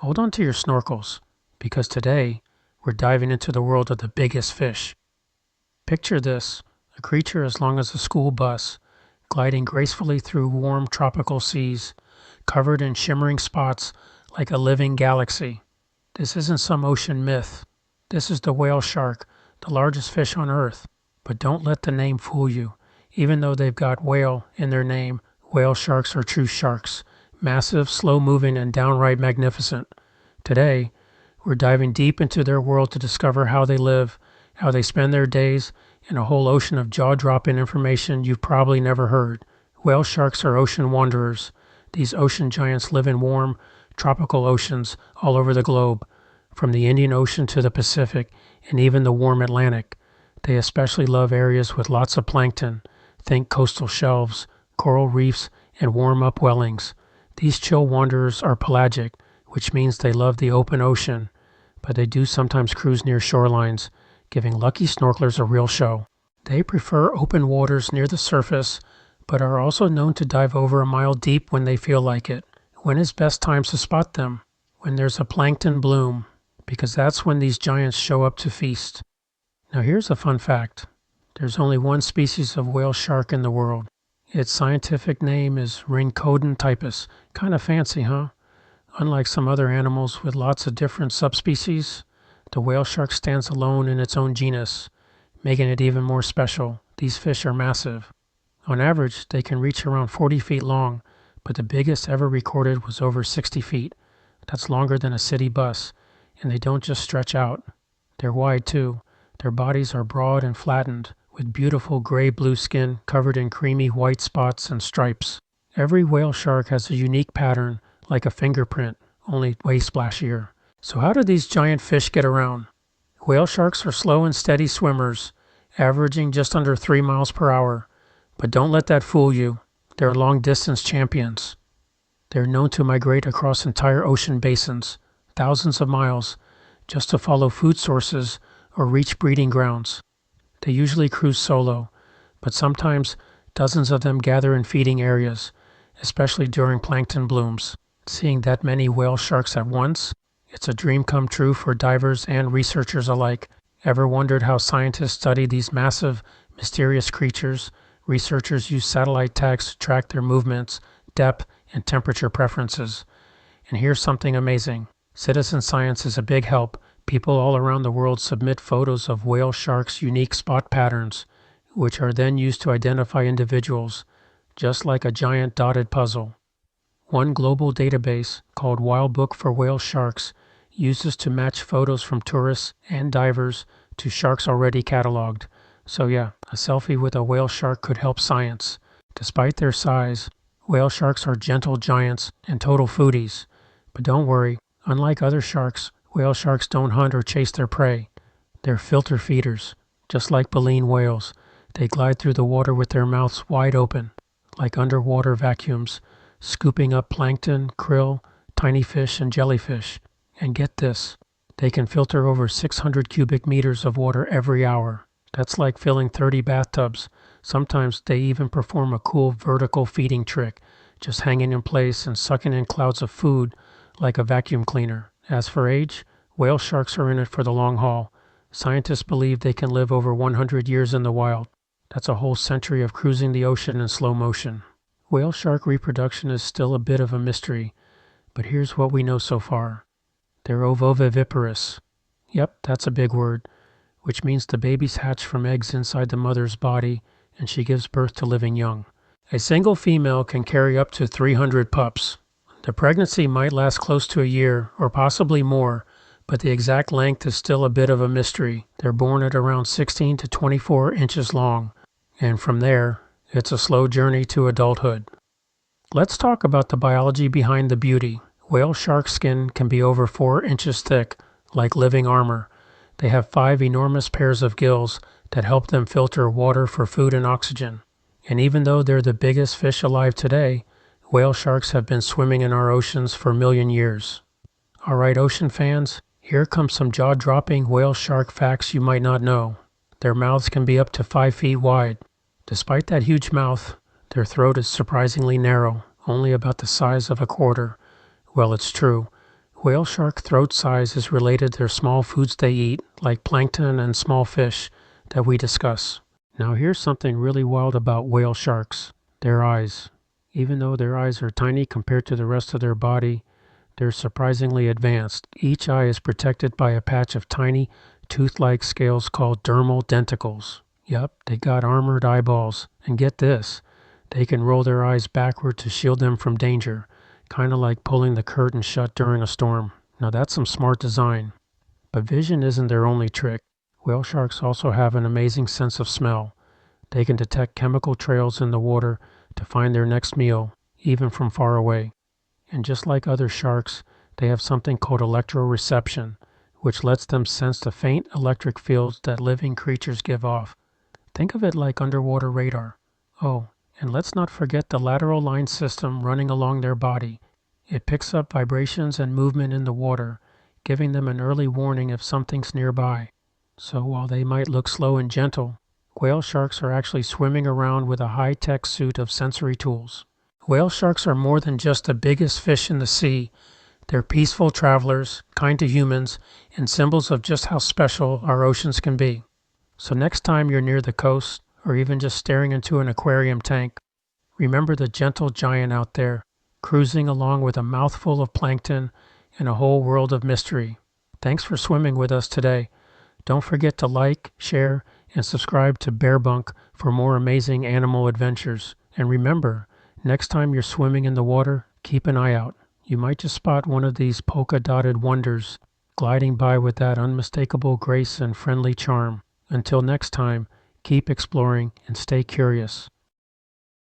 Hold on to your snorkels, because today we're diving into the world of the biggest fish. Picture this, a creature as long as a school bus, gliding gracefully through warm tropical seas, covered in shimmering spots like a living galaxy. This isn't some ocean myth. This is the whale shark, the largest fish on Earth. But don't let the name fool you. Even though they've got whale in their name, whale sharks are true sharks. Massive, slow-moving, and downright magnificent. Today, we're diving deep into their world to discover how they live, how they spend their days, and a whole ocean of jaw-dropping information you've probably never heard. Whale sharks are ocean wanderers. These ocean giants live in warm, tropical oceans all over the globe, from the Indian Ocean to the Pacific and even the warm Atlantic. They especially love areas with lots of plankton. Think coastal shelves, coral reefs, and warm upwellings. These chill wanderers are pelagic, which means they love the open ocean, but they do sometimes cruise near shorelines, giving lucky snorkelers a real show. They prefer open waters near the surface, but are also known to dive over a mile deep when they feel like it. When is best times to spot them? When there's a plankton bloom, because that's when these giants show up to feast. Now here's a fun fact. There's only one species of whale shark in the world. Its scientific name is Rhyncodon typus. Kind of fancy, huh? Unlike some other animals with lots of different subspecies, the whale shark stands alone in its own genus, making it even more special. These fish are massive. On average, they can reach around 40 feet long, but the biggest ever recorded was over 60 feet. That's longer than a city bus, and they don't just stretch out. They're wide too. Their bodies are broad and flattened, with beautiful gray-blue skin covered in creamy white spots and stripes. Every whale shark has a unique pattern, like a fingerprint, only way splashier. So how do these giant fish get around? Whale sharks are slow and steady swimmers, averaging just under 3 miles per hour. But don't let that fool you. They're long-distance champions. They're known to migrate across entire ocean basins, thousands of miles, just to follow food sources or reach breeding grounds. They usually cruise solo, but sometimes dozens of them gather in feeding areas, especially during plankton blooms. Seeing that many whale sharks at once, it's a dream come true for divers and researchers alike. Ever wondered how scientists study these massive, mysterious creatures? Researchers use satellite tags to track their movements, depth, and temperature preferences. And here's something amazing. Citizen science is a big help. People all around the world submit photos of whale sharks' unique spot patterns, which are then used to identify individuals, just like a giant dotted puzzle. One global database, called Wild Book for Whale Sharks, uses to match photos from tourists and divers to sharks already cataloged. So yeah, a selfie with a whale shark could help science. Despite their size, whale sharks are gentle giants and total foodies. But don't worry, unlike other sharks, whale sharks don't hunt or chase their prey. They're filter feeders, just like baleen whales. They glide through the water with their mouths wide open, like underwater vacuums, scooping up plankton, krill, tiny fish, and jellyfish. And get this, they can filter over 600 cubic meters of water every hour. That's like filling 30 bathtubs. Sometimes they even perform a cool vertical feeding trick, just hanging in place and sucking in clouds of food like a vacuum cleaner. As for age, whale sharks are in it for the long haul. Scientists believe they can live over 100 years in the wild. That's a whole century of cruising the ocean in slow motion. Whale shark reproduction is still a bit of a mystery, but here's what we know so far. They're ovoviviparous. Yep, that's a big word, which means the babies hatch from eggs inside the mother's body and she gives birth to living young. A single female can carry up to 300 pups. The pregnancy might last close to a year or possibly more, but the exact length is still a bit of a mystery. They're born at around 16 to 24 inches long, and from there, it's a slow journey to adulthood. Let's talk about the biology behind the beauty. Whale shark skin can be over 4 inches thick, like living armor. They have 5 enormous pairs of gills that help them filter water for food and oxygen. And even though they're the biggest fish alive today, whale sharks have been swimming in our oceans for a million years. Alright, ocean fans, here comes some jaw-dropping whale shark facts you might not know. Their mouths can be up to 5 feet wide. Despite that huge mouth, their throat is surprisingly narrow, only about the size of a quarter. Well, it's true. Whale shark throat size is related to their small foods they eat, like plankton and small fish that we discuss. Now here's something really wild about whale sharks: their eyes. Even though their eyes are tiny compared to the rest of their body, they're surprisingly advanced. Each eye is protected by a patch of tiny, tooth-like scales called dermal denticles. Yup, they got armored eyeballs. And get this, they can roll their eyes backward to shield them from danger, kind of like pulling the curtain shut during a storm. Now that's some smart design. But vision isn't their only trick. Whale sharks also have an amazing sense of smell. They can detect chemical trails in the water to find their next meal, even from far away. And just like other sharks, they have something called electroreception, which lets them sense the faint electric fields that living creatures give off. Think of it like underwater radar. Oh, and let's not forget the lateral line system running along their body. It picks up vibrations and movement in the water, giving them an early warning if something's nearby. So while they might look slow and gentle, whale sharks are actually swimming around with a high-tech suit of sensory tools. Whale sharks are more than just the biggest fish in the sea. They're peaceful travelers, kind to humans, and symbols of just how special our oceans can be. So next time you're near the coast, or even just staring into an aquarium tank, remember the gentle giant out there, cruising along with a mouthful of plankton and a whole world of mystery. Thanks for swimming with us today. Don't forget to like, share, and subscribe to BearBunk for more amazing animal adventures. And remember, next time you're swimming in the water, keep an eye out. You might just spot one of these polka-dotted wonders gliding by with that unmistakable grace and friendly charm. Until next time, keep exploring and stay curious.